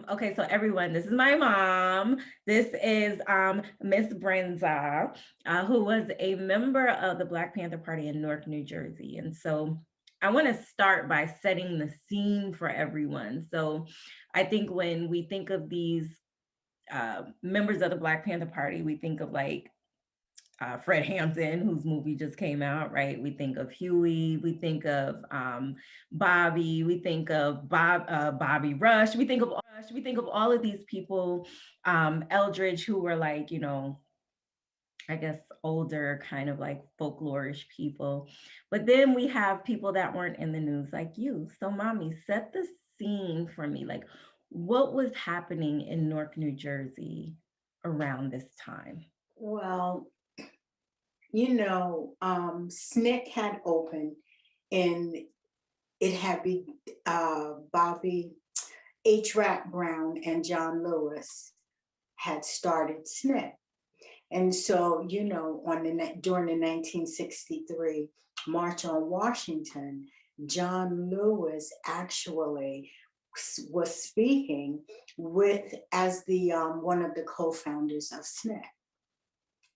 Okay, so everyone, this is my mom. This is Miss Brenza, who was a member of the Black Panther Party in Newark, New Jersey. And so I want to start by setting the scene for everyone. So I think when we think of these members of the Black Panther Party, we think of like Fred Hampton, whose movie just came out, right? We think of Huey, we think of Bobby, we think of Bobby Rush, we think of all of these people, Eldridge, who were like, you know, I guess older, kind of like folklorish people. But then we have people that weren't in the news, like you. So, mommy, set the scene for me. Like, what was happening in Newark, New Jersey around this time? Well, SNCC had opened and it had Bobby H. Rap Brown and John Lewis had started SNCC. And so, during the 1963 March on Washington, John Lewis actually was speaking with as the one of the co-founders of SNCC.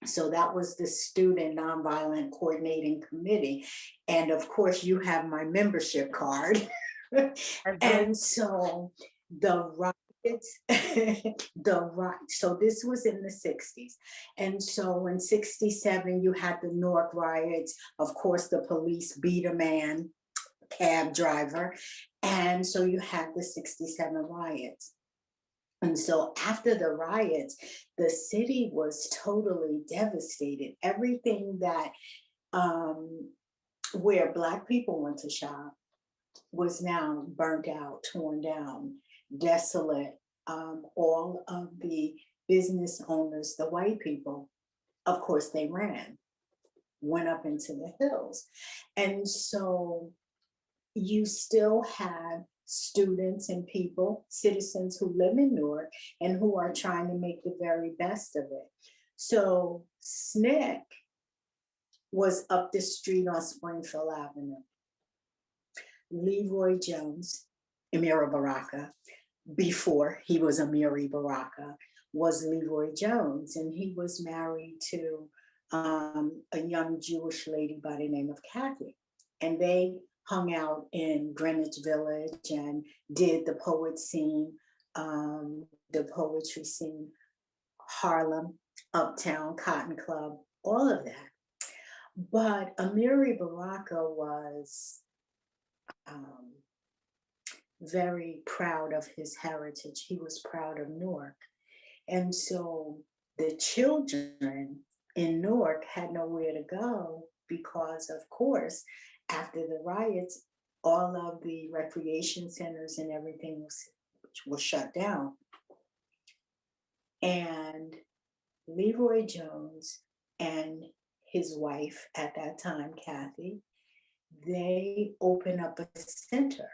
So that was the Student Nonviolent Coordinating Committee. And of course, you have my membership card. I do. And so the riots, so this was in the 60s. And so in 67, you had the Newark riots. Of course, the police beat a man, cab driver. And so you had the 67 riots. And so after the riots, the city was totally devastated. Everything that where Black people went to shop was now burnt out, torn down, desolate. All of the business owners, the white people, of course, they went up into the hills. And so you still have students and people, citizens who live in Newark and who are trying to make the very best of it. So SNCC was up the street on Springfield Avenue. Leroy Jones, Amiri Baraka, before he was Amiri Baraka, was Leroy Jones, and he was married to a young Jewish lady by the name of Kathy. And they hung out in Greenwich Village and did the poet scene, the poetry scene, Harlem, Uptown, Cotton Club, all of that. But Amiri Baraka was um, very proud of his heritage. He was proud of Newark. And so the children in Newark had nowhere to go because, of course, after the riots, all of the recreation centers and everything was shut down. And Leroy Jones and his wife at that time, Kathy, they opened up a center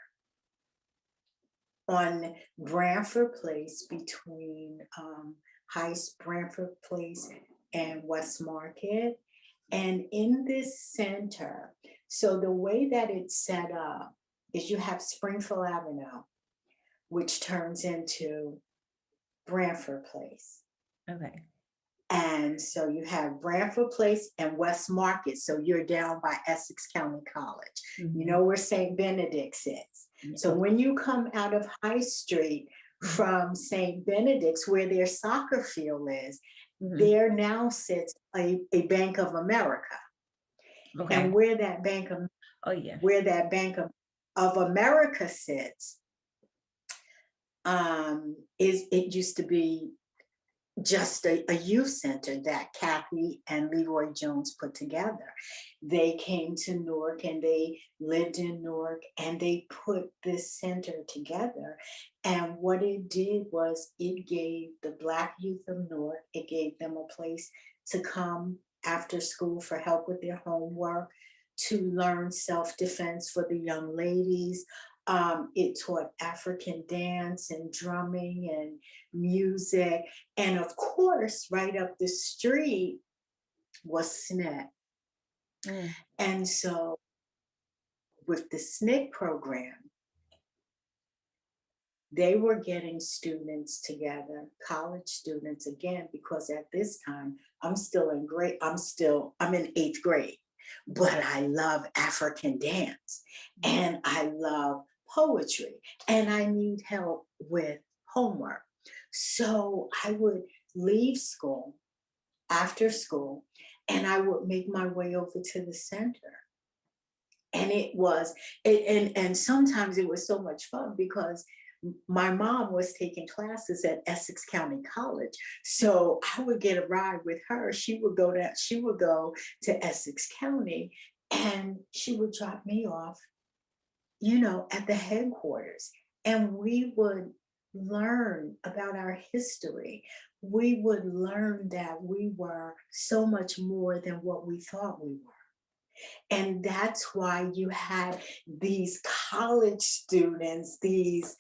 on Branford Place between Branford Place and West Market. And in this center, so the way that it's set up is you have Springfield Avenue, which turns into Branford Place. Okay. And so you have Branford Place and West Market. So you're down by Essex County College. You Mhm. know where St. Benedict's is. Yeah, So when you come out of High Street from St. Benedict's, where their soccer field is, mhm. there now sits a Bank of America. Okay. And Oh, yeah. where that of America sits, is it used to be just a youth center that Kathy and Leroy Jones put together. They came to Newark and they lived in Newark and they put this center together. And what it did was it gave the Black youth of Newark, it gave them a place to come after school for help with their homework, to learn self-defense for the young ladies. It taught African dance and drumming and music. And of course, right up the street was SNCC. Mm. And so with the SNCC program, they were getting students together, college students again, because at this time I'm in 8th grade, but I love African dance and I love poetry and I need help with homework. So I would leave school after school and I would make my way over to the center. And and sometimes it was so much fun because my mom was taking classes at Essex County College. So I would get a ride with her. She would go to Essex County and she would drop me off, at the headquarters. And we would learn about our history. We would learn that we were so much more than what we thought we were. And that's why you had these college students, these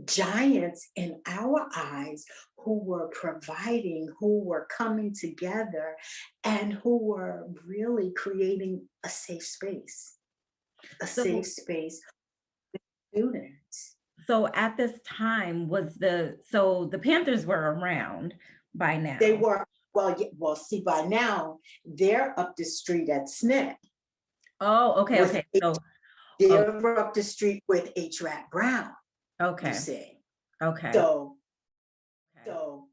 giants in our eyes who were providing, who were coming together, and who were really creating a So safe space for students. so at this time the Panthers were around by They now. were, well, well, see, by now, they're up the street at SNCC Oh, okay, with okay. So oh, they're up the street with H. Rap Brown, you okay, see. okay, So okay. So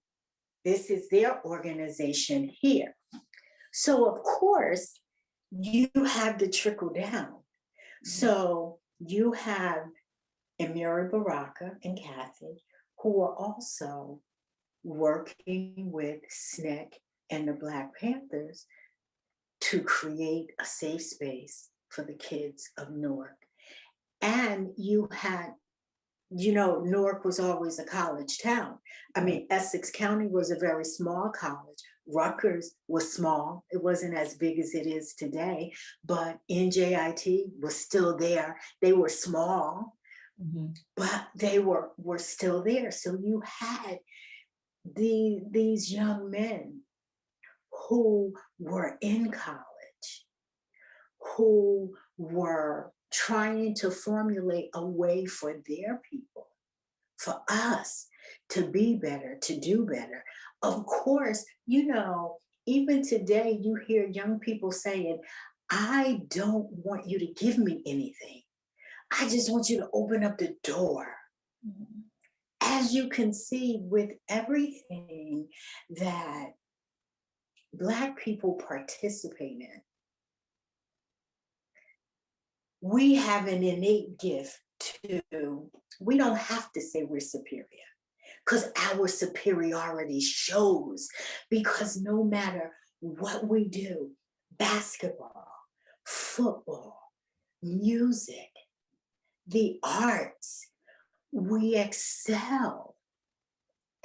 this is their organization here. So of course, you have the trickle down. So you have Amiri Baraka and Kathy, who are also working with SNCC and the Black Panthers to create a safe space for the kids of Newark. And you had, Newark was always a college town. I mean, Essex County was a very small college. Rutgers was small. It wasn't as big as it is today, but NJIT was still there. They were small, Mhm. but they were still there. So you had these young men who were in college, who were trying to formulate a way for their people, for us to be better, to do better. Of course, even today you hear young people saying, I don't want you to give me anything. I just want you to open up the door. Mhm. As you can see with everything that Black people participate in, we have an innate gift to, we don't have to say we're superior because our superiority shows. Because no matter what we do, basketball, football, music, the arts, we excel.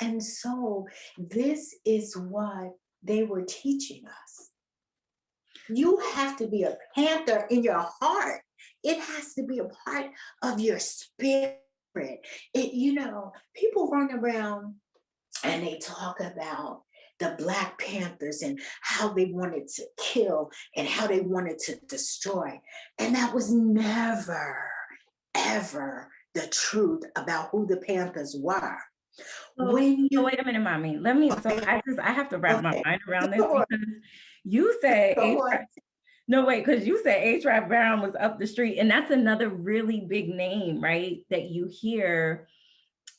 And so this is what they were teaching us. You have to be a Panther in your heart. It has to be a part of your spirit. People run around and they talk about the Black Panthers and how they wanted to kill and how they wanted to destroy. And that was never, ever the truth about who the Panthers were. So, When so you, wait a minute, mommy. Let me, so okay, I have to wrap my okay, mind around this go on, because you said go H. on. No, wait, because you said H. Rap Brown was up the street, and that's another really big name, right? That you hear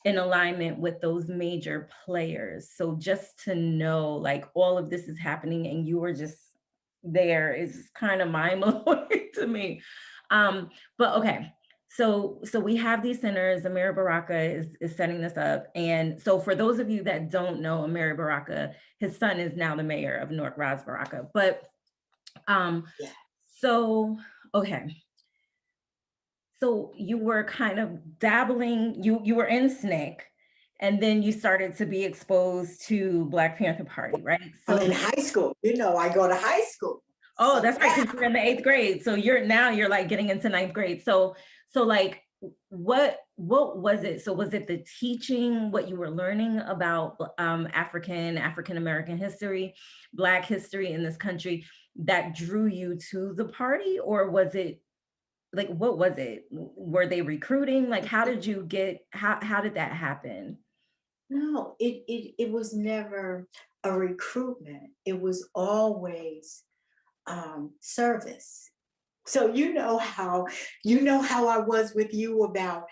in alignment with those major players. So just to know, like, all of this is happening, and you were just there is kind of mind blowing to me. But okay, so we have these centers. Amiri Baraka is setting this up, and so for those of you that don't know Amiri Baraka, his son is now the mayor of Newark, Ras Baraka. But Yeah. so okay, so you were kind of dabbling. You were in SNCC, and then you started to be exposed to Black Panther Party, right? I'm So in high school. I go to high school. oh, So that's right, because you're in the 8th grade. So you're like getting into 9th grade. So like what was it? So was it the teaching, what you were learning about African American history, Black history in this country that drew you to the party? Or was it like, what was it? Were they recruiting? Like, how did you get, how did that happen? No, it was never a recruitment. It was always service. So you know how I was with you about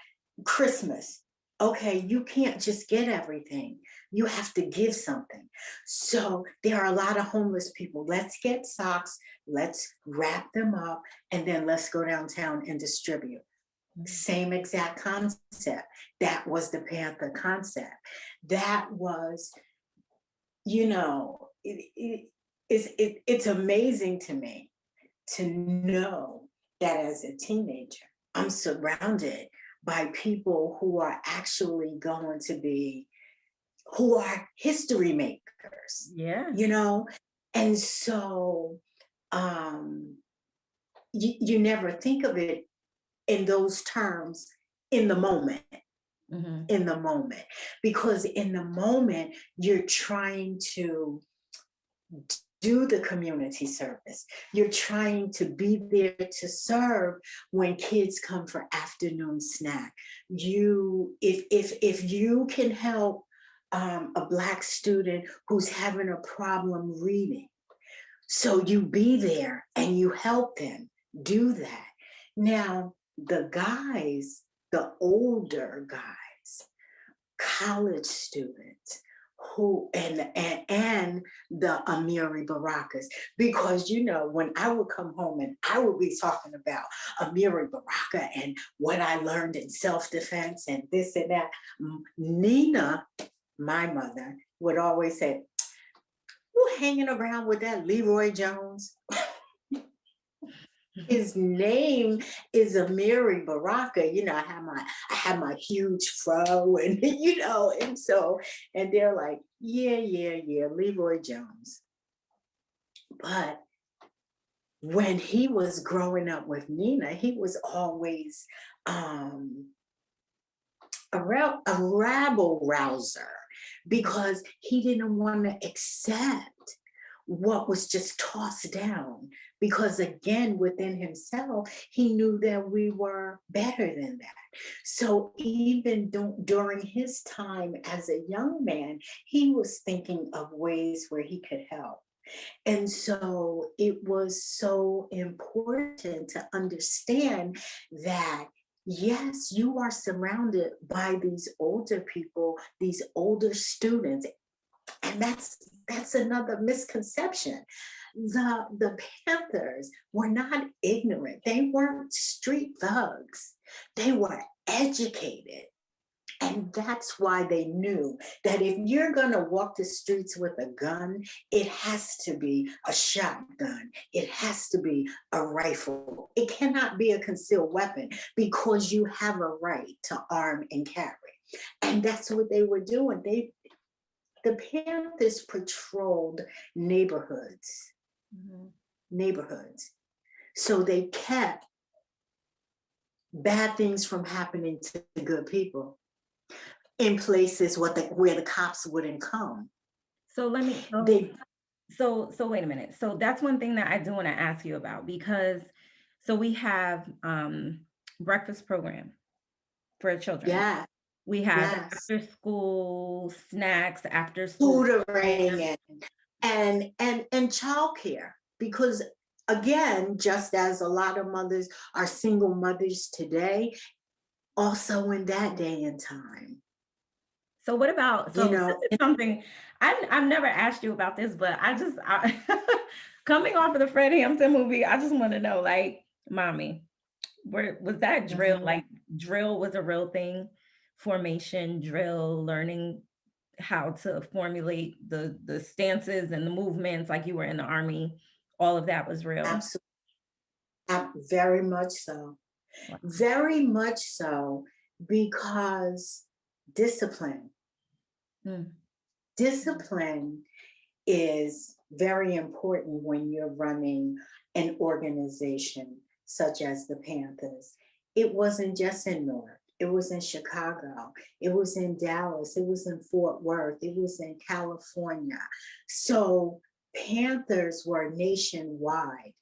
Christmas. Okay, you can't just get everything. You have to give something. So there are a lot of homeless people. Let's get socks, let's wrap them up, and then let's go downtown and distribute. Mhm. Same exact concept. That was the Panther concept. That was, it's amazing to me to know that as a teenager, I'm surrounded by people who are actually going to be, who are history makers, Yeah. you know? And so um, you never think of it in those terms in the moment, Mhm. in the moment, because in the moment, you're trying to do the community service. You're trying to be there to serve when kids come for afternoon snack. If you can help a Black student who's having a problem reading, so you be there and you help them do that. Now, the guys, the older guys, college students who and the Amiri Barakas, because when I would come home and I would be talking about Amiri Baraka and what I learned in self-defense and this and that, Nina, my mother, would always say, "You hanging around with that Leroy Jones? His name is Amiri Baraka." I had my huge fro and and so and they're like, yeah, yeah, yeah, Leroy Jones. But when he was growing up with Nina, he was always um a rabble rouser because he didn't want to accept what was just tossed down. Because again, within himself, he knew that we were better than that. So even during his time as a young man, he was thinking of ways where he could help. And so it was so important to understand that, yes, you are surrounded by these older people, these older students. And that's another misconception. The Panthers were not ignorant. They weren't street thugs. They were educated. And that's why they knew that if you're going to walk the streets with a gun, it has to be a shotgun. It has to be a rifle. It cannot be a concealed weapon because you have a right to arm and carry. And that's what they were doing. The Panthers patrolled neighborhoods, Mhm. neighborhoods. So they kept bad things from happening to the good people in places where the cops wouldn't come. So let me They so wait a minute. So that's one thing that I do want to ask you about, because so we have breakfast program for children. Yeah, We have yes, after school snacks, after school tutoring programs. and childcare. Because again, just as a lot of mothers are single mothers today, also in that day and time, So what about, you so know, this is something I've never asked you about this, but coming off of the Fred Hampton movie, I just want to know, like, mommy, where was that drill? mhm, Like, drill was a real thing, formation drill, learning how to formulate the stances and the movements, like you were in the army. All of that was real. absolutely, very much so. Wow. Very much so, because discipline, Mm, discipline is very important when you're running an organization such as the Panthers. It wasn't just in Newark, it was in Chicago, it was in Dallas, it was in Fort Worth, it was in California. So Panthers were nationwide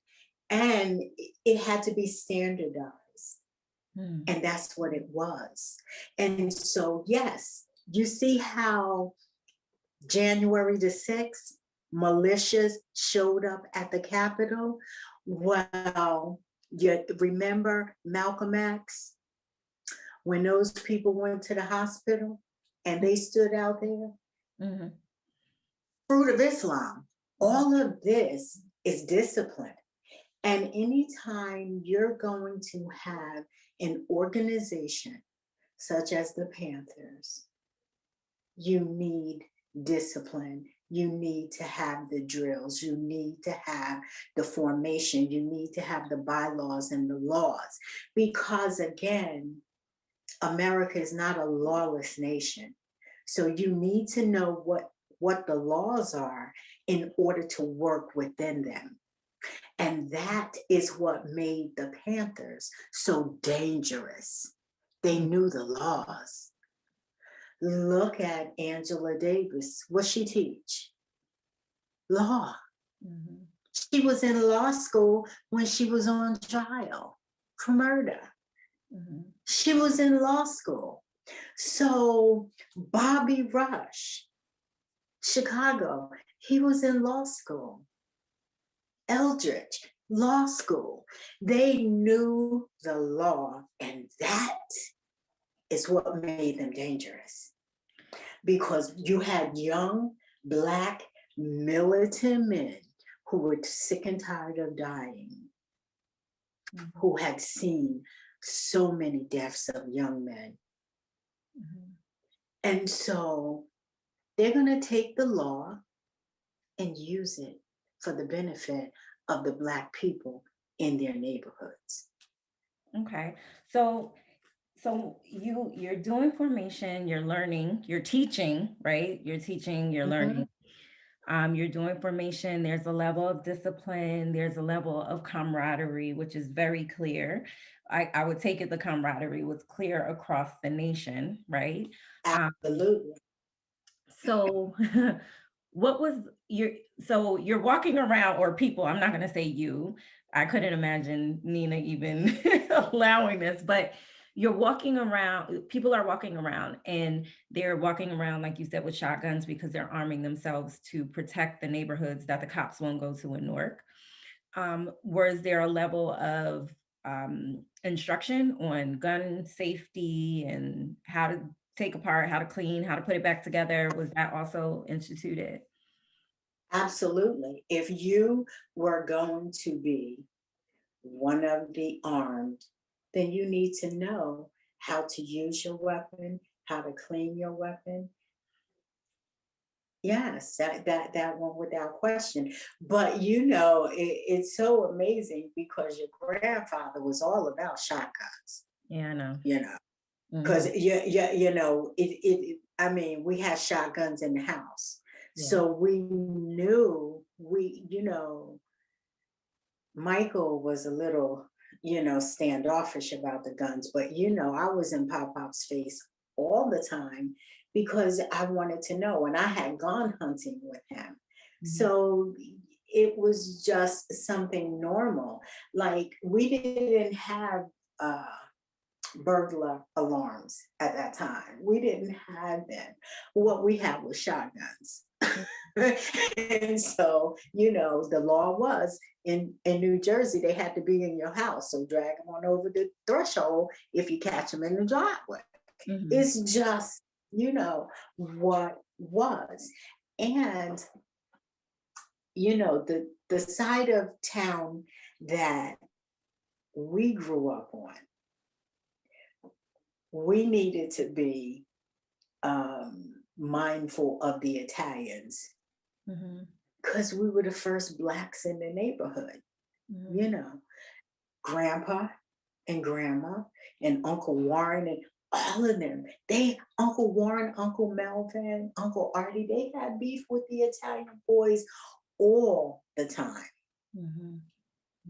and it had to be standardized. Mm. And that's what it was. And so, yes, you see how January the 6th, militias showed up at the Capitol? Well, you remember Malcolm X, when those people went to the hospital and they stood out there? Mhm. Fruit of Islam. All of this is discipline. And anytime you're going to have an organization such as the Panthers, you need discipline. You need to have the drills. You need to have the formation. You need to have the bylaws and the laws. Because again, America is not a lawless nation. So you need to know what the laws are in order to work within them. And that is what made the Panthers so dangerous. They knew the laws. Look at Angela Davis. What she teach? Law. Mhm. She was in law school when she was on trial for murder. Mhm. She was in law school. So Bobby Rush, Chicago, he was in law school. Eldridge, law school. They knew the law, and that is what made them dangerous. Because you had young Black militant men who were sick and tired of dying, Mhm. who had seen so many deaths of young men. Mhm. And so they're going to take the law and use it for the benefit of the Black people in their neighborhoods. Okay. So you're doing formation, you're learning, you're teaching, right? You're teaching, you're Mhm. learning. You're doing formation, there's a level of discipline, there's a level of camaraderie, which is very clear. I would take it the camaraderie was clear across the nation, right? Um, Absolutely. so what was your so you're walking around, or people, I'm not gonna say you. I couldn't imagine Nina even allowing this, but you're walking around, people are walking around, and they're walking around, like you said, with shotguns because they're arming themselves to protect the neighborhoods that the cops won't go to in Newark. Was there a level of instruction on gun safety and how to take apart, how to clean, how to put it back together? Was that also instituted? Absolutely. If you were going to be one of the armed, then you need to know how to use your weapon, how to clean your weapon. Yes, that one without question. But it's so amazing because your grandfather was all about shotguns, Yeah, I know. you know, because Mhm. I mean, we had shotguns in the house. Yeah. So we knew Michael was a little, standoffish about the guns, but I was in Pop Pop's face all the time because I wanted to know, and I had gone hunting with him. Mhm. So it was just something normal. Like we didn't have uh, burglar alarms at that time. We didn't have them. What we had was shotguns. And so, the law was in New Jersey, they had to be in your house. So drag them on over the threshold if you catch them in the driveway. Mhm. It's just, what was. And, the side of town that we grew up on, we needed to be mindful of the Italians Mhm. because we were the first Blacks in the neighborhood, Mhm. you know, Grandpa and Grandma and Uncle Warren and all of them. Uncle Warren, Uncle Melvin, Uncle Artie, they had beef with the Italian boys all the time, Mhm.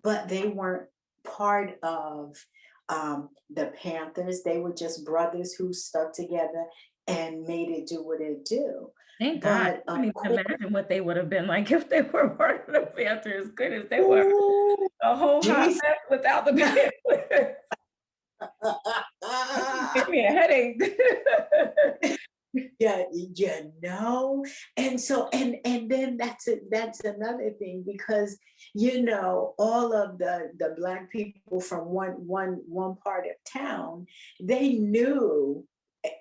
but they weren't part of the Panthers. They were just brothers who stuck together and made it do what it do. Thank God. But I of couldn't even course, imagine what they would have been like if they were part of the Panthers. Goodness, they were ooh, a whole hot Jesus. mess without the Panthers. Give me a headache. Yeah, and so and then that's another thing, because all of the black people from one part of town, they knew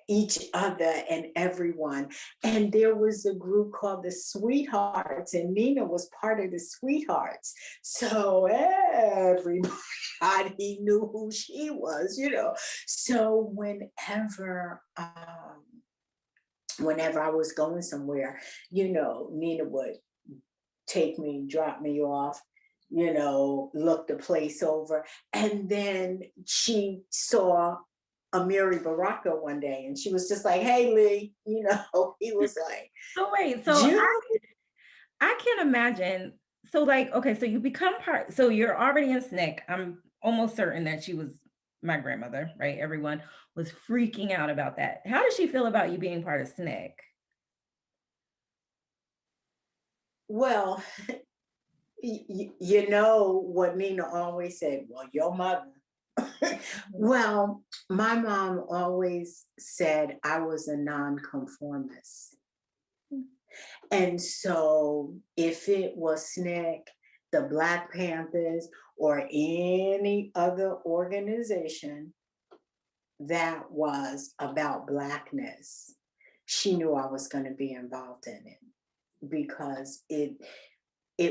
each other and everyone. And there was a group called the Sweethearts, and Nina was part of the Sweethearts, so everybody knew who she was. So whenever I was going somewhere, Nina would take me, drop me off, look the place over. And then she saw Amiri Baraka one day, and she was just like, "Hey, Lee," he was like, So wait, "June." I can't imagine. So like, okay, so you become part, so you're already in SNCC. I'm almost certain that she was my grandmother, right? Everyone was freaking out about that. How does she feel about you being part of SNCC? Well, you know what Nina always said, well, your mother. Mhm. Well, my mom always said I was a nonconformist. And so if it was SNCC, the Black Panthers, or any other organization that was about Blackness, she knew I was going to be involved in it, because it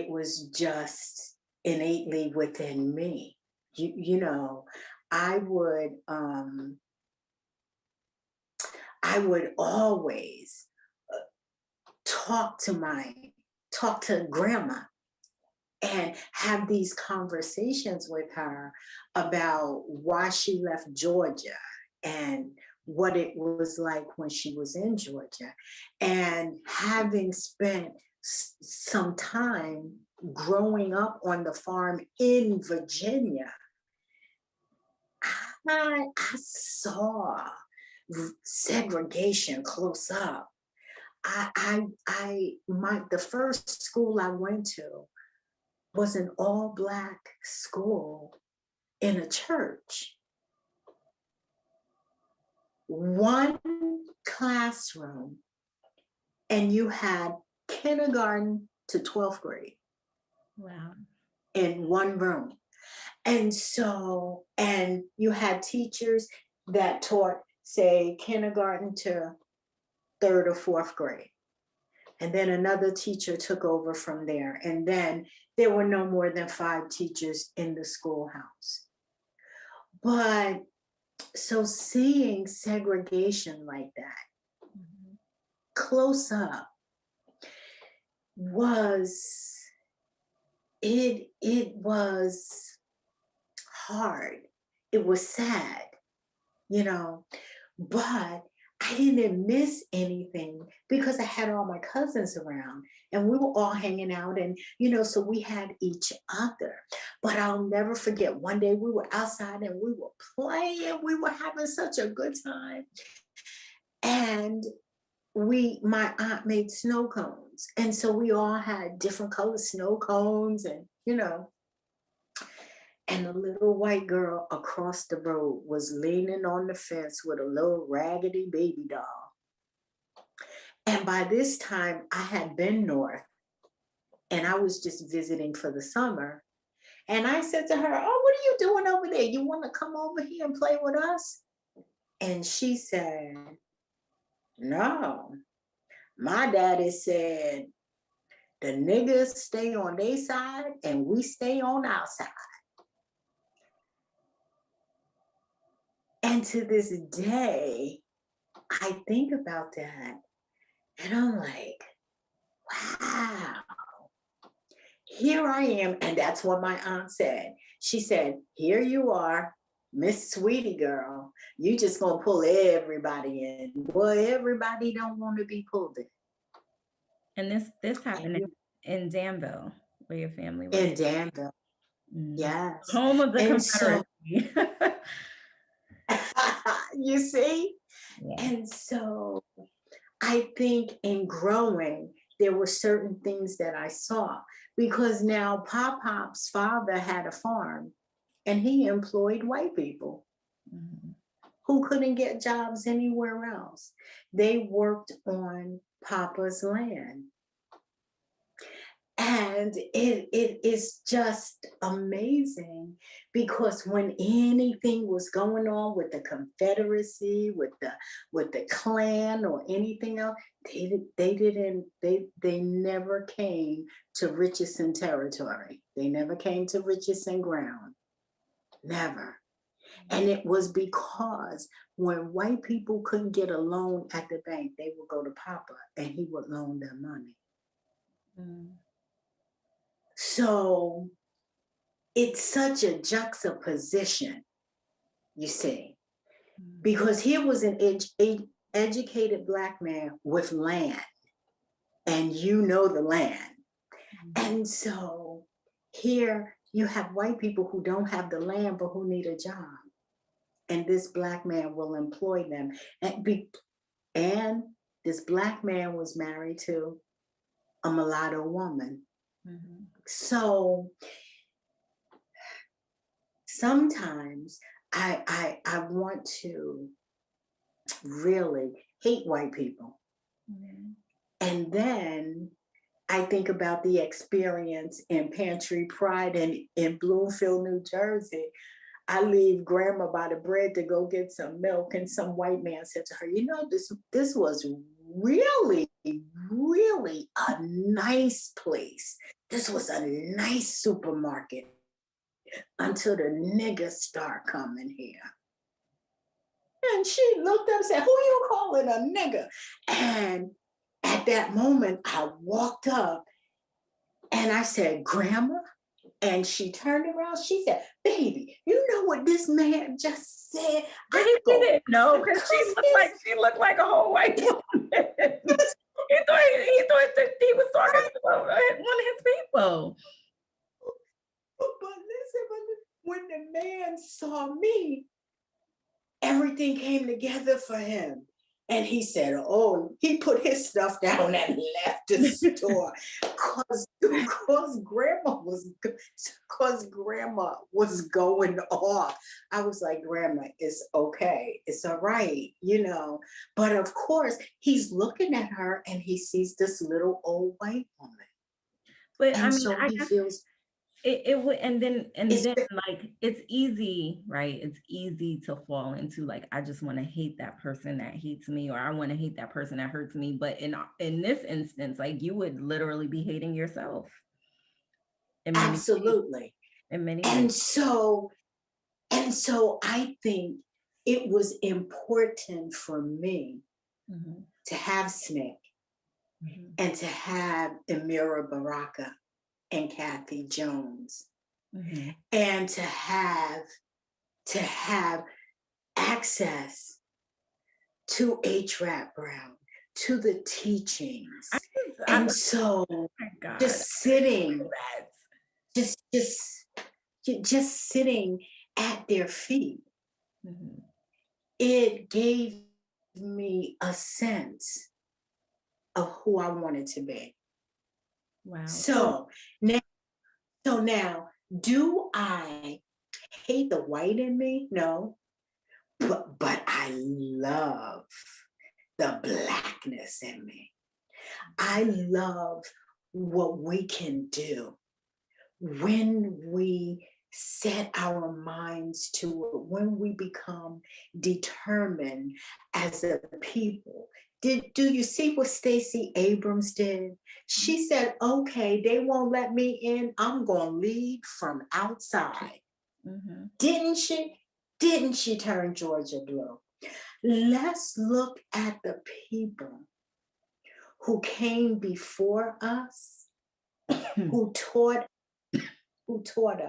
was just innately within me. You know, I would I would always uh, talk to grandma and have these conversations with her about why she left Georgia and what it was like when she was in Georgia. And having spent some time growing up on the farm in Virginia, I saw segregation close up. The first school I went to was an all Black school in a church. One classroom, and you had kindergarten to 12th grade Wow. in one room. And you had teachers that taught, say, kindergarten to third or fourth grade. And then another teacher took over from there. And then there were no more than 5 teachers in the schoolhouse. But so seeing segregation like that Mhm. close up was it was hard. It was sad, you know, but I didn't miss anything because I had all my cousins around and we were all hanging out, and so we had each other. But I'll never forget, one day we were outside and we were playing, we were having such a good time. And my aunt made snow cones. And so we all had different colored snow cones, and a little white girl across the road was leaning on the fence with a little raggedy baby doll. And by this time, I had been north and I was just visiting for the summer. And I said to her, "Oh, what are you doing over there? You want to come over here and play with us?" And she said, "No, my daddy said the niggas stay on their side and we stay on our side." And to this day, I think about that and I'm like, wow, here I am. And that's what my aunt said. She said, "Here you are, Miss Sweetie Girl. You just gonna pull everybody in. Boy, everybody don't want to be pulled in." And this And happened you in Danville, where your family was. in Danville, Mhm. yes. Home of the And so Confederacy. you see, Yeah. and so I think in growing, there were certain things that I saw, because now Pop Pop's father had a farm and he employed white people. Mhm. who couldn't get jobs anywhere else. They worked on Papa's land. And it is just amazing because when anything was going on with the Confederacy, with the Klan or anything else, they never came to Richardson territory. They never came to Richardson ground. Never. And it was because when white people couldn't get a loan at the bank, they would go to Papa and he would loan them money. Mm. So it's such a juxtaposition, you see, Mm. because here was an educated Black man with land, and you know the land. And so here you have white people who don't have the land but who need a job. And this Black man will employ them. And this Black man was married to a mulatto woman. Mhm. So sometimes I want to really hate white people. Mhm. And then I think about the experience in Pantry Pride in Bloomfield, New Jersey. I leave grandma by the bread to go get some milk, and some white man said to her, you know, this was really, really a nice place. This was a nice supermarket until the niggas start coming here. And she looked up and said, who you calling a nigga? And at that moment, I walked up and I said, Grandma? And she turned around. She said, baby, you know what this man just said? But I he go, didn't know because because she looked like a whole white woman. He thought that he was talking to one of his people. but listen, when the man saw me, everything came together for him. And he said, oh, he put his stuff down and left the store because grandma was going off. I was like, grandma, it's okay. It's all right, you know. But of course, he's looking at her and he sees this little old white woman. But I And mean, so I he guess feels it would, and it's then like it's easy, right? It's easy to fall into like I just want to hate that person that hates me, or I want to hate that person that hurts me. But in this instance, like you would literally be hating yourself in many ways. absolutely. In many ways. And so I think it was important for me Mhm. to have SNCC Mhm. and to have Amira Baraka and Kathy Jones Mhm. and to have access to H. Rap Brown, to the I teachings. just, And so oh my God, just sitting, that. just just just sitting at their feet, Mhm. it gave me a sense of who I wanted to be. Wow. So, So now, now, do I hate the white in me? No, but I love the Blackness in me. I love what we can do when we set our minds to it, when we become determined as a people. Do you see what Stacey Abrams did? She said, okay, they won't let me in. I'm going to lead from outside. mhm. Didn't she? Didn't she turn Georgia blue? Let's look at the people who came before us, who taught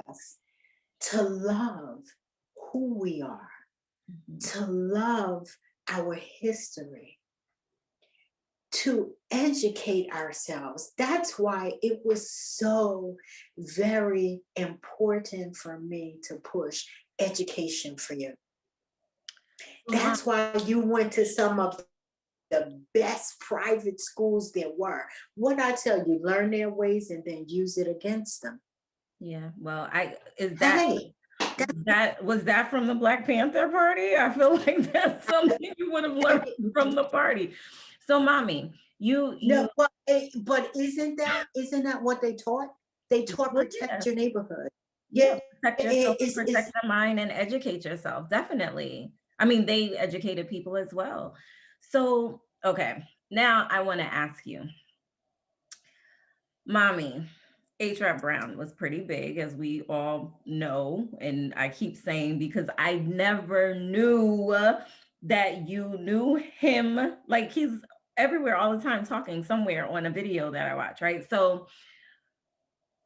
us to love who we are, Mhm. to love our history, to educate ourselves. That's why it was so very important for me to push education for you. Wow. That's why you went to some of the best private schools there were. What I tell you, learn their ways and then use it against them. Yeah. Well, I is that Hey, that was that from the Black Panther Party? I feel like that's something you would have learned from the party. So, mommy, you No, but isn't that what they taught? They taught well, yeah, protect your neighborhood. yeah, Yeah, protect yourself, it's protect your mind, and educate yourself. Definitely. I mean, they educated people as well. So, okay, now I want to ask you, mommy. H. Rap Brown was pretty big, as we all know, and I keep saying because I never knew that you knew him. Like he's everywhere all the time, talking somewhere on a video that I watch, right? So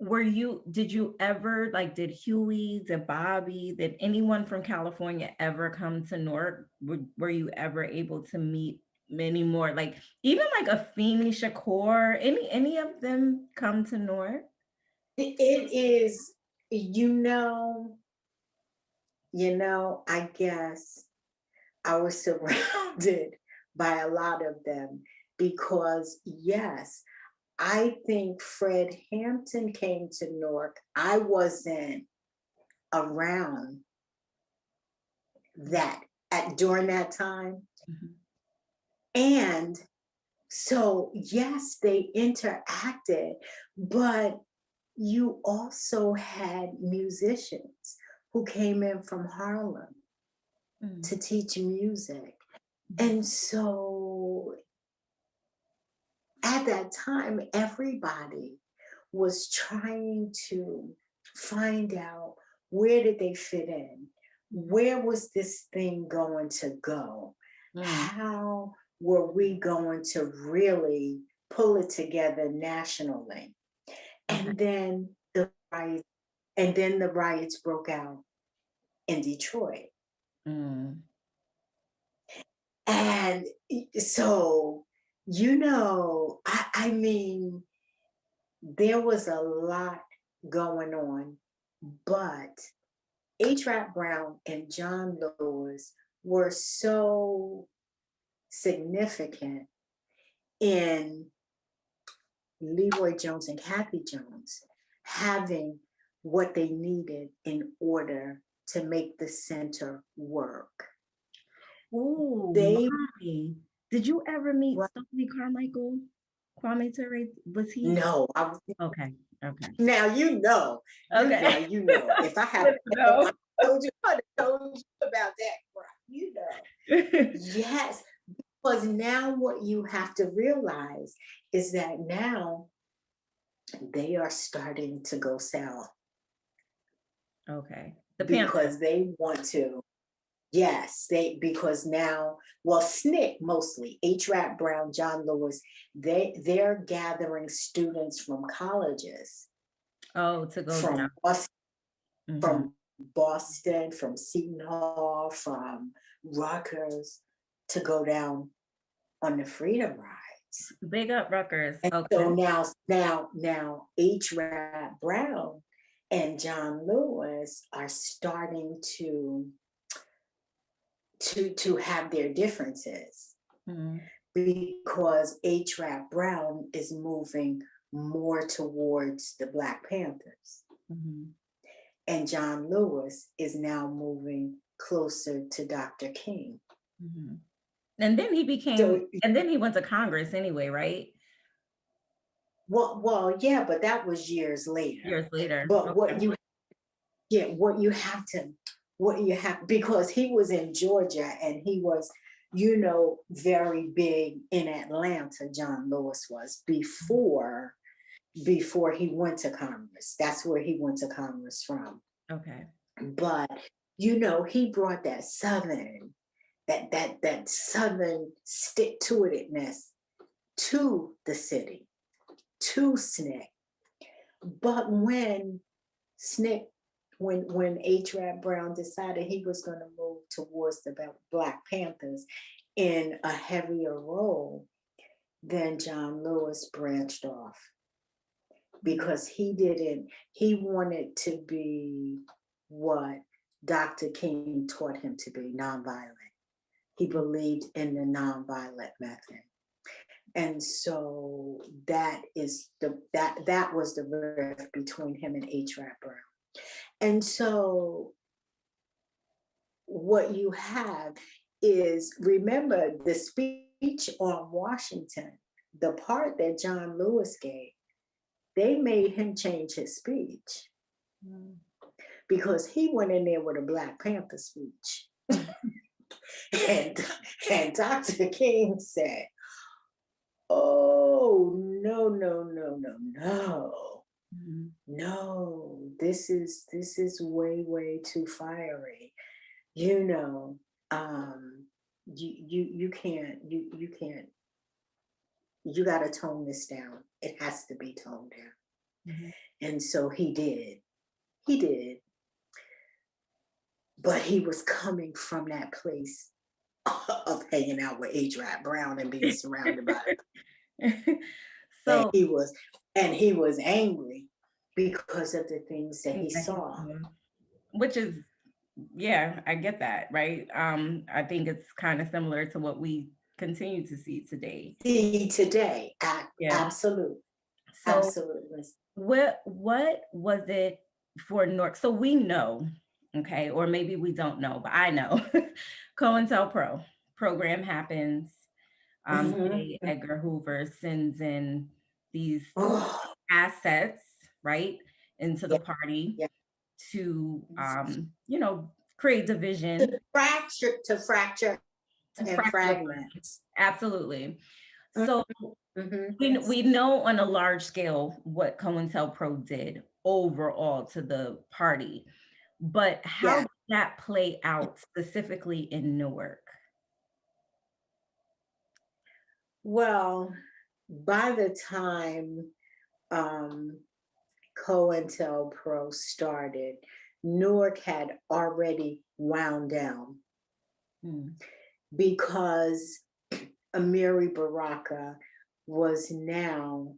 did you ever, like, did Huey, did Bobby, did anyone from California ever come to Newark? Were you ever able to meet many more, like even like a Afeni Shakur, any of them come to Newark? it is, you I guess I was surrounded by a lot of them because yes, I think Fred Hampton came to Newark. I wasn't around that at during that time. Mhm. And so yes, they interacted, but you also had musicians who came in from Harlem Mm, to teach music. mhm, And so at that time, everybody was trying to find out where did they fit in? Where was this thing going to go? mm, How were we going to really pull it together nationally? okay. And then the riots broke out in Detroit. Mm, And so, I mean, there was a lot going on, but H. Rap Brown and John Lewis were so significant in Leroy Jones and Kathy Jones having what they needed in order to make the center work. oh, They mommy, did you ever meet were, Stokely Carmichael? Kwame Ture, was he? no, Okay, okay, now now okay. If I had Good to know. I'd have told you about that, right? Yes, because now what you have to realize is that now they are starting to go south Okay, the Panthers. because they want to. Yes, because now, well, SNCC mostly, H. Rap Brown, John Lewis, they're gathering students from colleges, Oh, to go down. from Boston, Mhm. from Boston, from Seton Hall, from Rutgers, to go down on the Freedom Rides. Big up Rutgers. And so Okay. now H. Rap Brown and John Lewis are starting to have their differences Mhm, because H. Rap Brown is moving more towards the Black Panthers. mhm, And John Lewis is now moving closer to Dr. King. mhm. And then So, he went to Congress anyway, right? yeah, but that was years later. Years later. But Okay. what you have, because he was in Georgia and he was, very big in Atlanta. John Lewis was before he went to Congress. That's where he went to Congress from. Okay. But he brought that southern stick to itness to the city, to SNCC. But when SNCC, when H. Rap Brown decided he was going to move towards the Black Panthers in a heavier role, then John Lewis branched off because he wanted to be what Dr. King taught him to be, nonviolent. He believed in the nonviolent method. And so that was the rift between him and H. Rap Brown. And so what you have is, remember the speech on Washington, the part that John Lewis gave, they made him change his speech Mm. because he went in there with a Black Panther speech. And, and Dr. King said, oh, no, no, no, no, no. Mhm. No, this is way, way too fiery. You know, you can't, you can't, you gotta tone this down. It has to be toned down. Mhm. And so he did, but he was coming from that place of hanging out with H. Rap Brown and being surrounded by it. And So he was angry because of the things that he that he saw. saw, which is, yeah, I get that, right? I think it's kind of similar to what we continue to see today. See today, Yeah. absolutely, So absolutely. what was it for North? So we know, okay, or maybe we don't know, but I know COINTELPRO program happens. Mhm. J. Edgar Hoover sends in these Oh, assets, right, into the yeah, party yeah. to, create division, To fracture to and fracture. fragments. Absolutely. Mhm, So mhm. we know on a large scale what COINTELPRO did overall to the party, but how Yeah. did that play out specifically in Newark? Well, by the time um, COINTELPRO started, Newark had already wound down Mm, because Amiri Baraka was now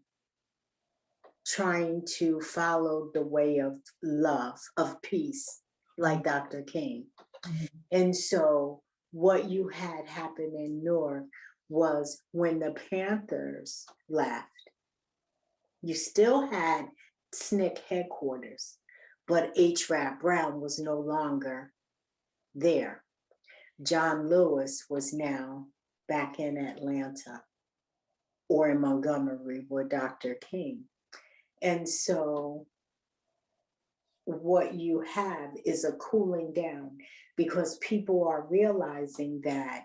trying to follow the way of love, of peace, mm, like Dr. King. mhm, And so what you had happen in Newark was when the Panthers left, you still had SNCC headquarters, but H. Rap Brown was no longer there. John Lewis was now back in Atlanta or in Montgomery with Dr. King. And so what you have is a cooling down because people are realizing that,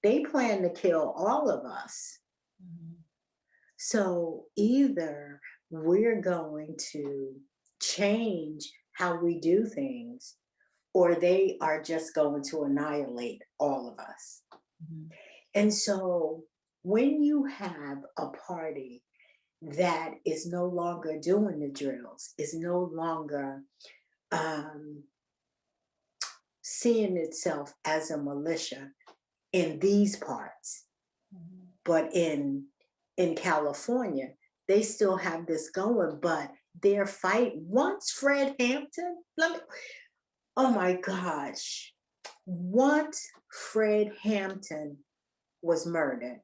they plan to kill all of us. mhm, So either we're going to change how we do things, or they are just going to annihilate all of us. mhm, And so when you have a party that is no longer doing the drills, is no longer um, seeing itself as a militia in these parts, mhm. but in California, they still have this going, but their fight, once Fred Hampton, oh my gosh, once Fred Hampton was murdered,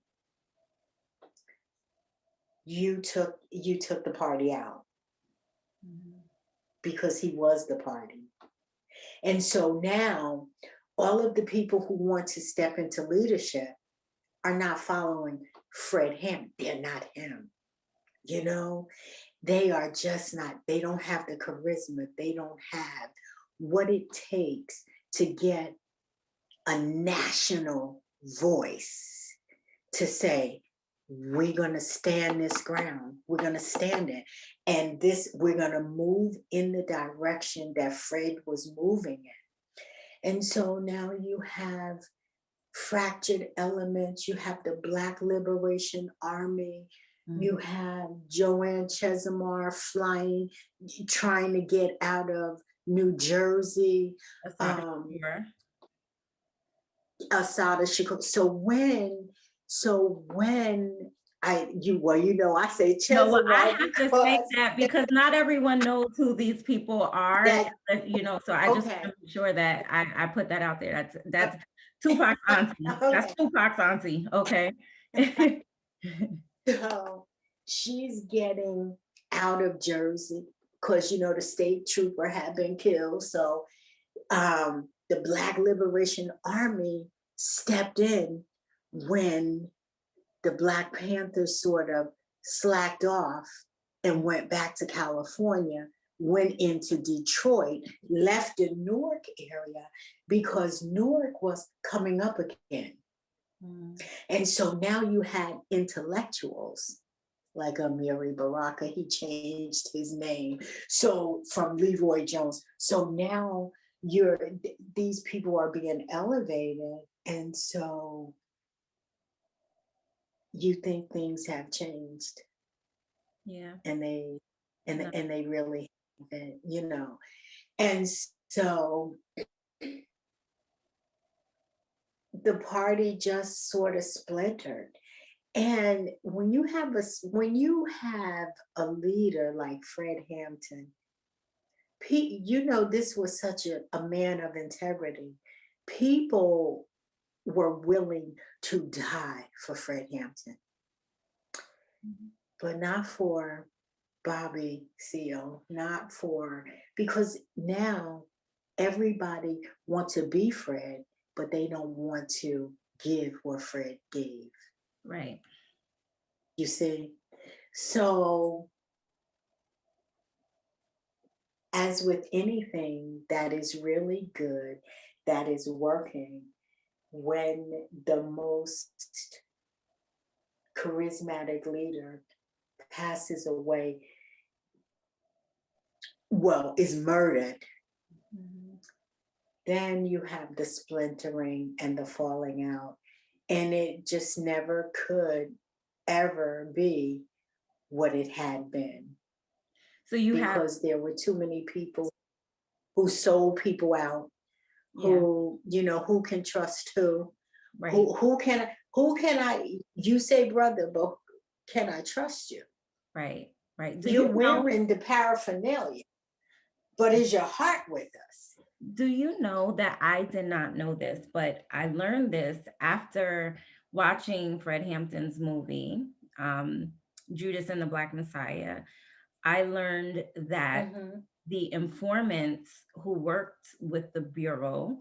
you took the party out Mhm. because he was the party. And so now all of the people who want to step into leadership are not following Fred Hampton. They're not him. You know, they are just not, they don't have the charisma. They don't have what it takes to get a national voice to say, we're going to stand this ground. We're going to stand it. And we're going to move in the direction that Fred was moving in. And so now you have fractured elements. You have the Black Liberation Army. You Mhm. have Joanne Chesimard flying, trying to get out of New Jersey. Assata Um, Shakur. Asada Shakur. So when I say No, well, I Chesimard have to say because that because not everyone knows who these people are, that so I just okay, want to make sure that I put that out there. That's Tupac's auntie. That's okay. Tupac's auntie, okay? So she's getting out of Jersey because the state trooper had been killed. So the Black Liberation Army stepped in when the Black Panthers sort of slacked off and went back to California, went into Detroit, left the Newark area because Newark was coming up again. Mm. And so now you had intellectuals like Amiri Baraka, he changed his name. So from Leroy Jones. So now these people are being elevated. And so you think things have changed Yeah. and they No. and they really haven't, you know. And so the party just sort of splintered. And when you have a leader like Fred Hampton, you know, this was such a man of integrity. People were willing to die for Fred Hampton, Mhm. but not for Bobby Seale, not for, because now everybody wants to be Fred, but they don't want to give what Fred gave. Right. You see? So, as with anything that is really good, that is working, when the most charismatic leader passes away, well, is murdered, Mhm. then you have the splintering and the falling out. And it just never could ever be what it had been So you have, because there were too many people who sold people out, yeah, who, you know, who can trust who, right, who can I, you say brother, but can I trust you? right, right. You're wearing the paraphernalia, but is your heart with us? Do you know that I did not know this, but I learned this after watching Fred Hampton's movie, um, Judas and the Black Messiah. I learned that Mhm. the informants who worked with the Bureau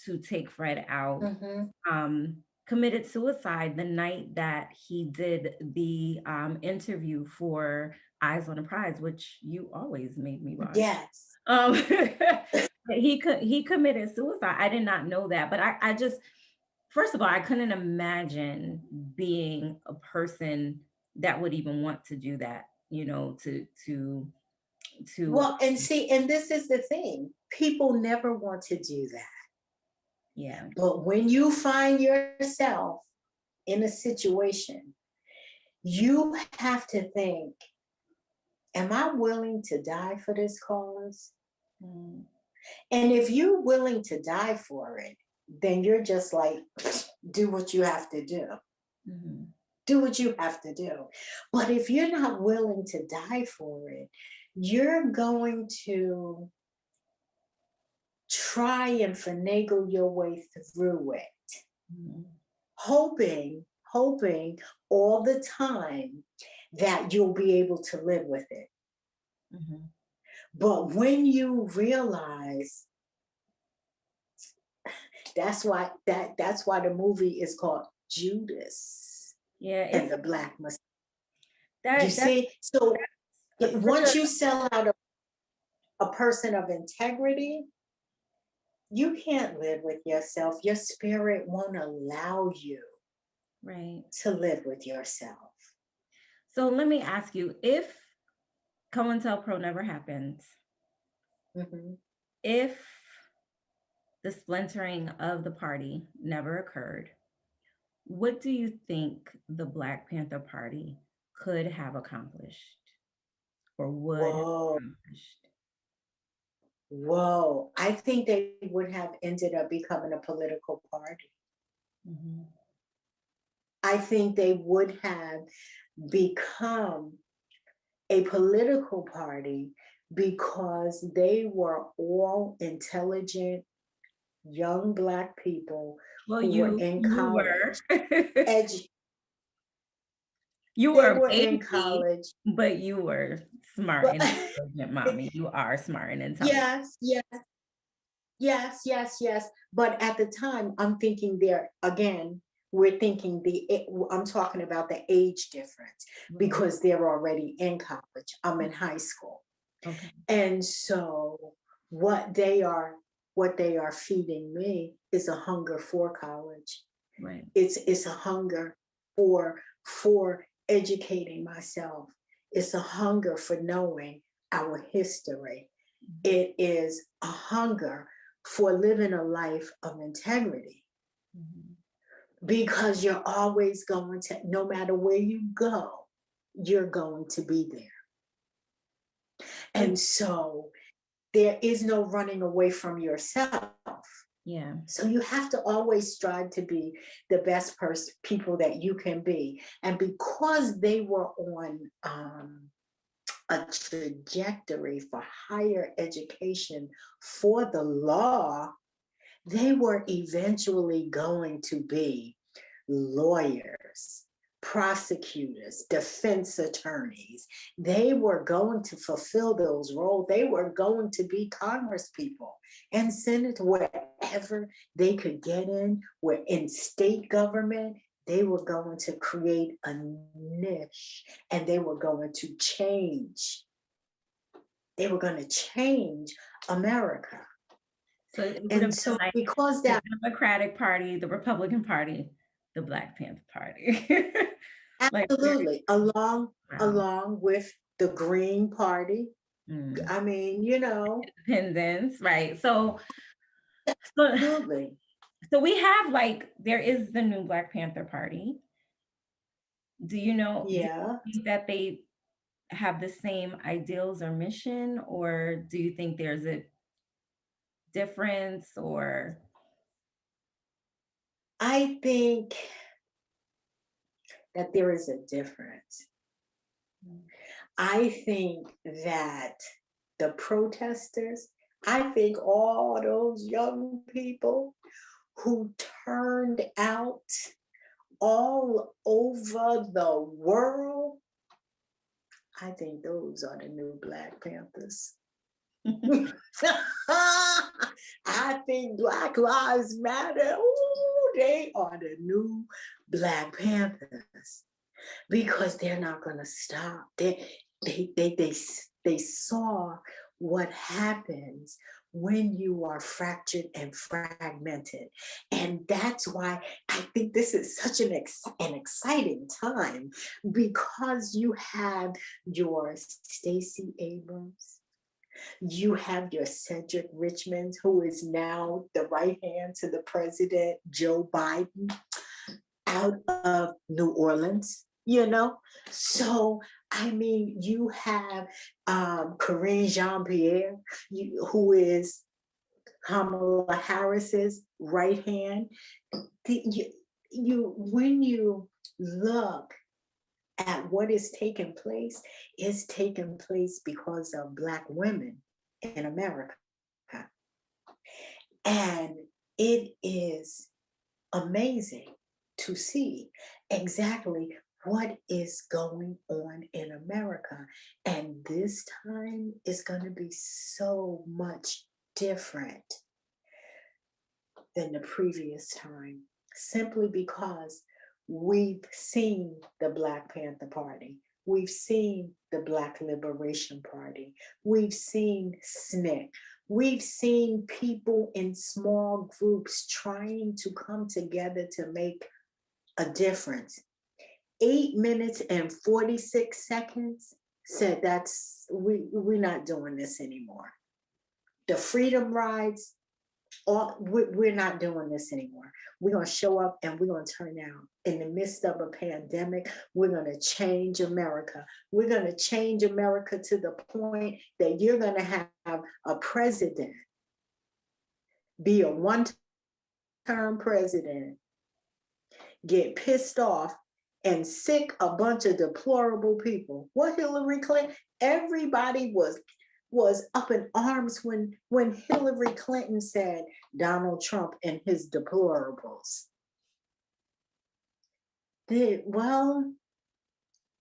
to take Fred out Mhm. committed suicide the night that he did the interview for Eyes on the Prize, which you always made me watch. Yes. Um, he committed suicide. I did not know that, but I just, first of all, I couldn't imagine being a person that would even want to do that, you know, to Well, and see, and this is the thing. People never want to do that. yeah, But when you find yourself in a situation, you have to think, am I willing to die for this cause? mm, And if you're willing to die for it, then you're just like, do what you have to do. mhm, Do what you have to do. But if you're not willing to die for it, you're going to try and finagle your way through it, mhm, hoping all the time that you'll be able to live with it. mhm. But when you realize, that's why the movie is called Judas Yeah, and it's the Black Messiah. You that see, so that's such a once you sell out a person of integrity, you can't live with yourself. Your spirit won't allow you right. to live with yourself. So let me ask you, if COINTELPRO never happened, Mhm. if the splintering of the party never occurred, what do you think the Black Panther Party could have accomplished or would have Whoa, accomplished? whoa. I think they would have ended up becoming a political party. Mhm, I think they would have become a political party because they were all intelligent young Black people well, who were you in you were. college. Edu- You they were a were in baby, college. but you were smart But and intelligent, mommy. You are smart and intelligent. yes, yes. Yes, yes, yes. But at the time, I'm thinking there again, we're thinking I'm talking about the age difference Mhm. because they're already in college. I'm in high school. Okay, And so what they are what they are feeding me is a hunger for college. right. It's a hunger for educating myself. It's a hunger for knowing our history. Mhm, It is a hunger for living a life of integrity mhm. because you're always going to, no matter where you go, you're going to be there. So And so there is no running away from yourself. yeah. So you have to always strive to be the best people that you can be. And because they were on a trajectory for higher education for the law, they were eventually going to be lawyers, prosecutors, defense attorneys. They were going to fulfill those roles. They were going to be Congress people and Senate, wherever they could get in, where in state government, they were going to create a niche and they were going to change. They were going to change America. So it would have And been so, like because the that, Democratic Party, the Republican Party, the Black Panther Party. Like very absolutely, wow. along with the Green Party. Mm. I mean, you know, Independence, right. So absolutely. so we have like there is the new Black Panther Party. Do you Yeah. think that they have the same ideals or mission, or do you think there's a difference or I think that there is a difference. I think that the protesters, I think all those young people who turned out all over the world, I think those are the new Black Panthers. I think Black Lives Matter. Ooh, they are the new Black Panthers because they're not going to stop. They saw what happens when you are fractured and fragmented, and that's why I think this is such an exciting time because you have your Stacey Abrams, you have your Cedric Richmond, who is now the right hand to the president, Joe Biden, out of New Orleans, you know? So, I mean, you have Karine Jean Pierre, who is Kamala Harris's right hand. When you look at what is taking place, is taking place because of Black women in America. And it is amazing to see exactly what is going on in America. And this time is going to be so much different than the previous time, simply because we've seen the Black Panther Party, we've seen the Black Liberation Party, we've seen SNCC, we've seen people in small groups trying to come together to make a difference. 8 minutes and 46 seconds said we're not doing this anymore. The freedom rides, we're not doing this anymore. We're going to show up and we're going to turn out. In the midst of a pandemic, we're going to change America. We're going to change America to the point that you're going to have a president be a one-term president, get pissed off, and sick a bunch of deplorable people. What Hillary Clinton, everybody was up in arms when Hillary Clinton said Donald Trump and his deplorables. Well,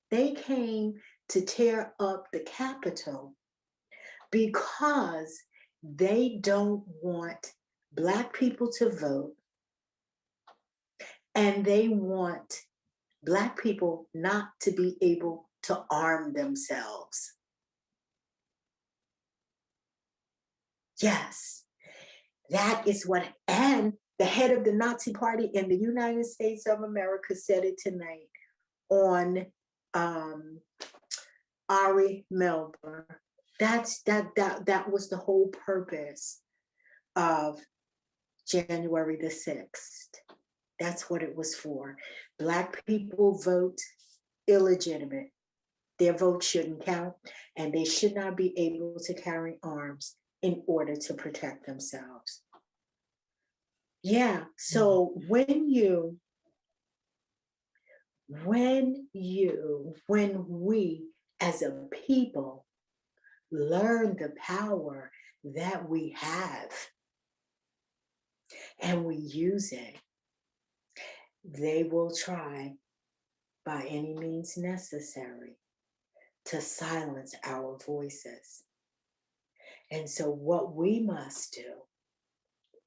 they came to tear up the Capitol because They don't want Black people to vote, and they want Black people not to be able to arm themselves. Yes, that is what, and the head of the Nazi Party in the United States of America said it tonight on Ari Melber. That was the whole purpose of January the 6th. That's what it was for. Black people vote illegitimate. Their vote shouldn't count, and they should not be able to carry arms in order to protect themselves. Yeah, so when we as a people learn the power that we have and we use it, they will try by any means necessary to silence our voices. And so what we must do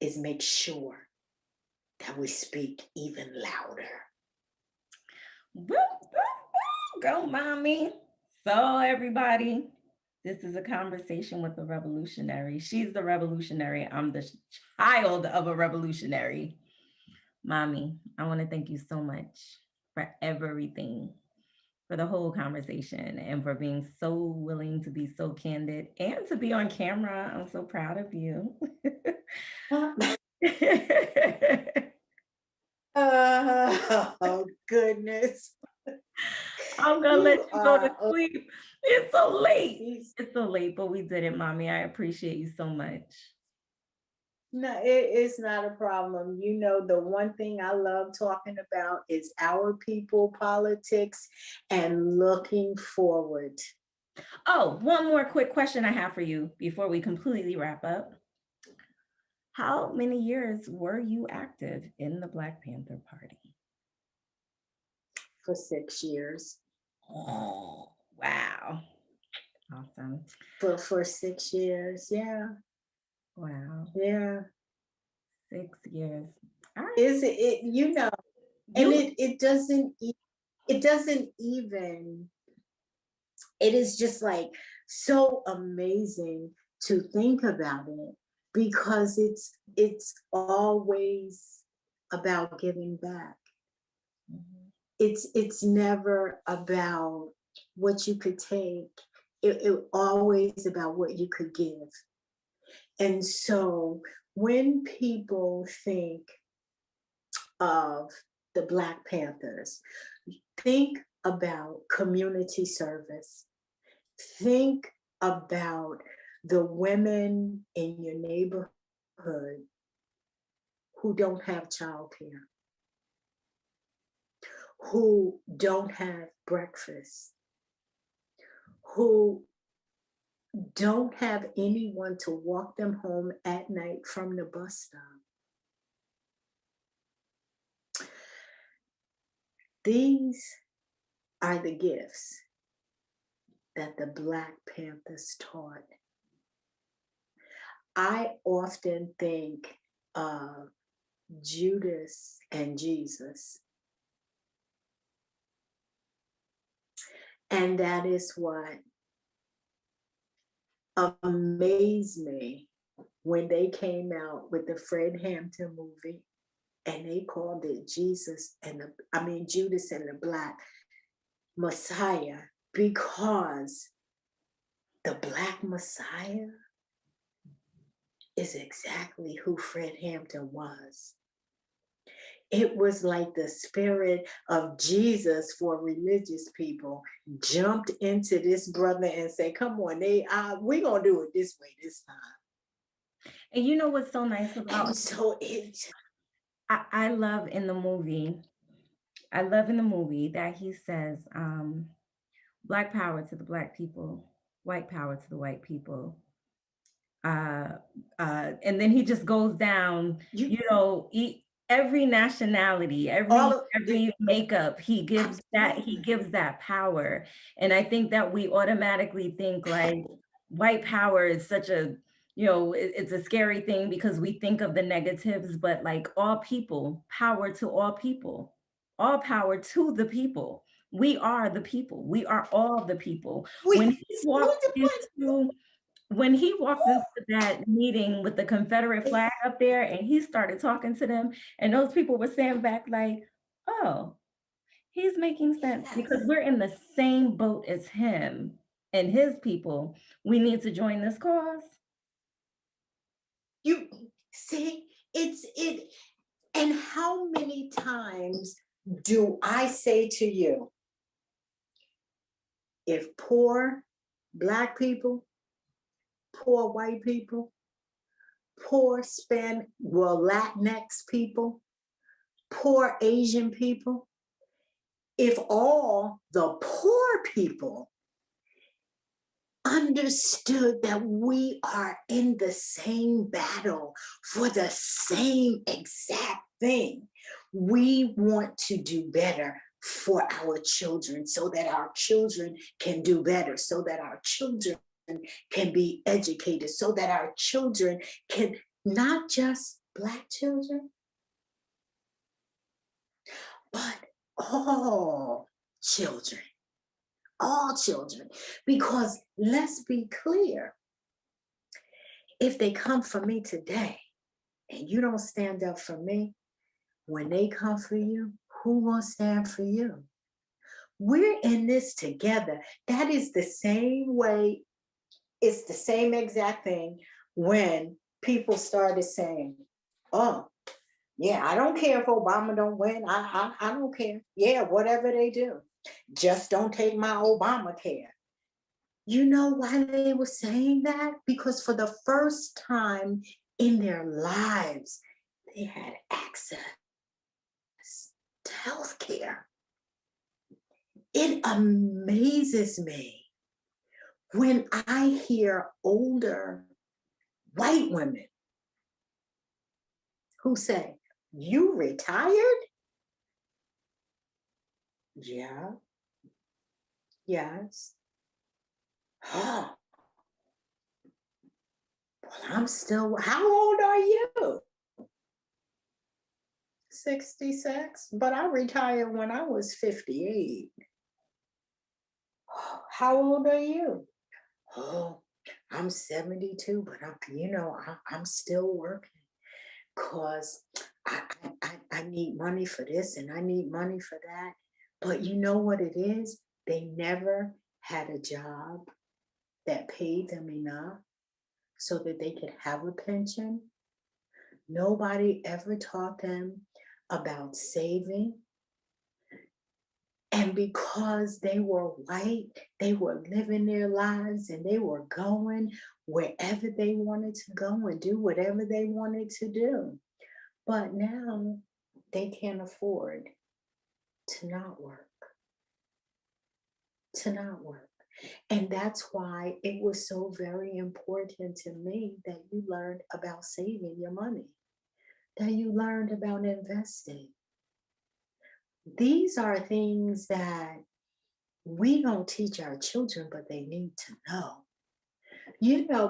is make sure that we speak even louder. Woo, woo, woo. Go, mommy. So everybody, this is a conversation with the revolutionary. She's the revolutionary. I'm the child of a revolutionary. Mommy, I want to thank you so much for everything, for the whole conversation, and for being so willing to be so candid and to be on camera. I'm so proud of you. Oh, goodness. I'm gonna let you go to Oh, sleep. It's so late. It's so late, but we did it, mommy. I appreciate you so much. no, it's not a problem. You know, the one thing I love talking about is our people, politics, and looking forward. Oh, one more quick question I have for you before we completely wrap up. How many years were you active in the Black Panther Party? For 6 years. Oh, wow. Awesome. For 6 years, yeah. Wow. Yeah. 6 years. All right. Is it, you know, and it doesn't even, it is just like so amazing to think about it, because it's always about giving back. Mhm. It's never about what you could take. It always about what you could give. And so when people think of the Black Panthers, think about community service. Think about the women in your neighborhood who don't have childcare, who don't have breakfast, who don't have anyone to walk them home at night from the bus stop. These are the gifts that the Black Panthers taught. I often think of Judas and Jesus. And that is what amazed me when they came out with the Fred Hampton movie, and they called it Judas and the Black Messiah, because the Black Messiah is exactly who Fred Hampton was. It was like the spirit of Jesus for religious people jumped into this brother and said, come on, we're going to do it this way this time. And you know what's so nice about And so I love in the movie that he says, Black power to the Black people, white power to the white people. And then he just goes down, every nationality, every makeup, he gives that power. And I think that we automatically think like white power is such a it's a scary thing because we think of the negatives, but like all people, power to all power to the people. We are the people. We are all the people. We, When he walked into when he walked into that meeting with the Confederate flag up there and he started talking to them, and those people were saying back like, oh, he's making sense because yes. we're in the same boat as him and his people. We need to join this cause. You see, it's it. And how many times do I say to you, if poor Black people, poor white people, poor Latinx people, poor Asian people, if all the poor people understood that we are in the same battle for the same exact thing, we want to do better for our children so that our children can do better, so that our children can be educated, so that our children can, not just Black children, but all children, all children. Because let's be clear, if they come for me today and you don't stand up for me, when they come for you, who will stand for you? We're in this together. That is the same way, it's the same exact thing when people started saying, oh, yeah, I don't care if Obama don't win. I don't care. Yeah, whatever they do. Just don't take my Obamacare. You know why they were saying that? Because for the first time in their lives, they had access to health care. It amazes me when I hear older white women who say, you retired? Yeah, yes. Oh, well, I'm still, how old are you? 66, but I retired when I was 58. How old are you? Oh, I'm 72, but I'm still working because I need money for this and I need money for that. But you know what it is? They never had a job that paid them enough so that they could have a pension. Nobody ever taught them about saving. And because they were white, they were living their lives and they were going wherever they wanted to go and do whatever they wanted to do. But now they can't afford to not work, to not work. And that's why it was so very important to me that you learned about saving your money, that you learned about investing. These are things that we don't teach our children, but they need to know.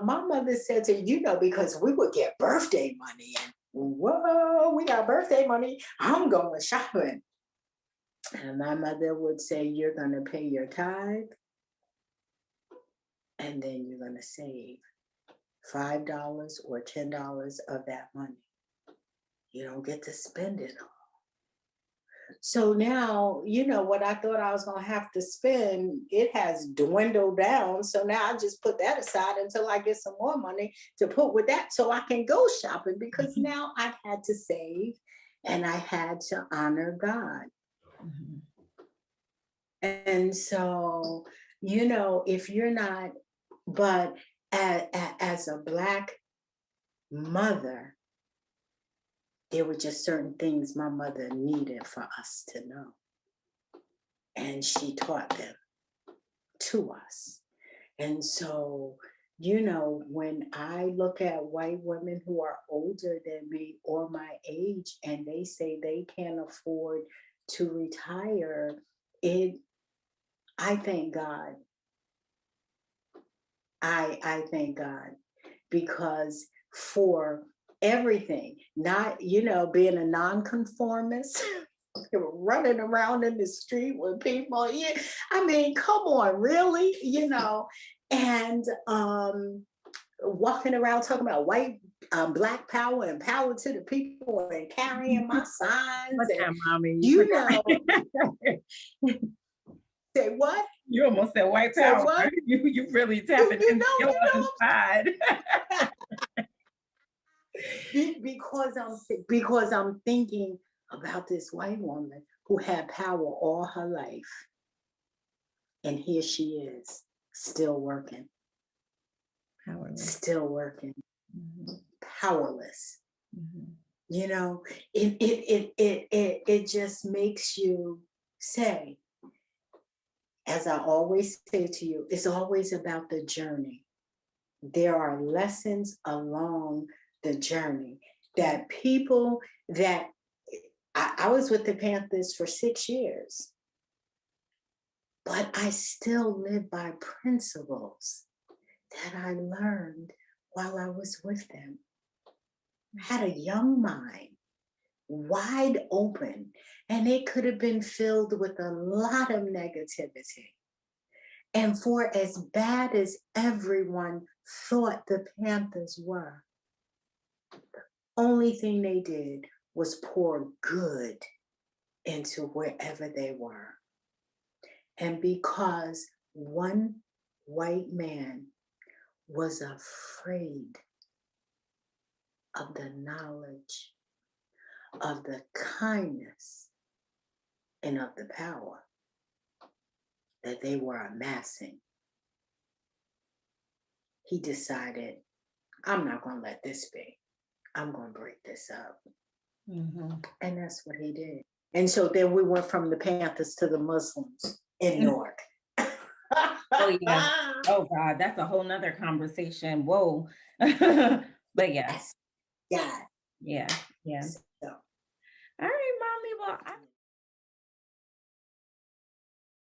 My mother said to, because we would get birthday money and whoa, we got birthday money. I'm going shopping. And my mother would say, you're going to pay your tithe and then you're going to save $5 or $10 of that money. You don't get to spend it all. So now, what I thought I was going to have to spend, it has dwindled down. So now I just put that aside until I get some more money to put with that so I can go shopping because now I've had to save and I had to honor God. Mhm. And so, if you're not, but as a Black mother, there were just certain things my mother needed for us to know. And she taught them to us. And so, when I look at white women who are older than me or my age, and they say they can't afford to retire, I thank God. I thank God. because for everything, not, being a nonconformist, running around in the street with people. Yeah, I mean, come on, really? And walking around talking about white, black power and power to the people and carrying my signs Put and that, mommy. you know, say what? You almost said white Say power. what? You really You, tapping you into know, your you other know, side. because I'm thinking about this white woman who had power all her life, and here she is, still working, Powerless. still working, Mhm, powerless. mhm. It just makes you say, as I always say to you, it's always about the journey. There are lessons along the journey that people that I was with the Panthers for 6 years, but I still live by principles that I learned while I was with them. I had a young mind, wide open, and it could have been filled with a lot of negativity. And for as bad as everyone thought the Panthers were, only thing they did was pour good into wherever they were. And because one white man was afraid of the knowledge of the kindness and of the power that they were amassing, he decided, I'm not going to let this be. I'm going to break this up. Mhm. And that's what he did. And so then we went from the Panthers to the Muslims in Newark. Oh yeah. Oh God, that's a whole nother conversation. Whoa. But yeah, Yes. Yeah. yeah, yeah. So All right, mommy. Well, I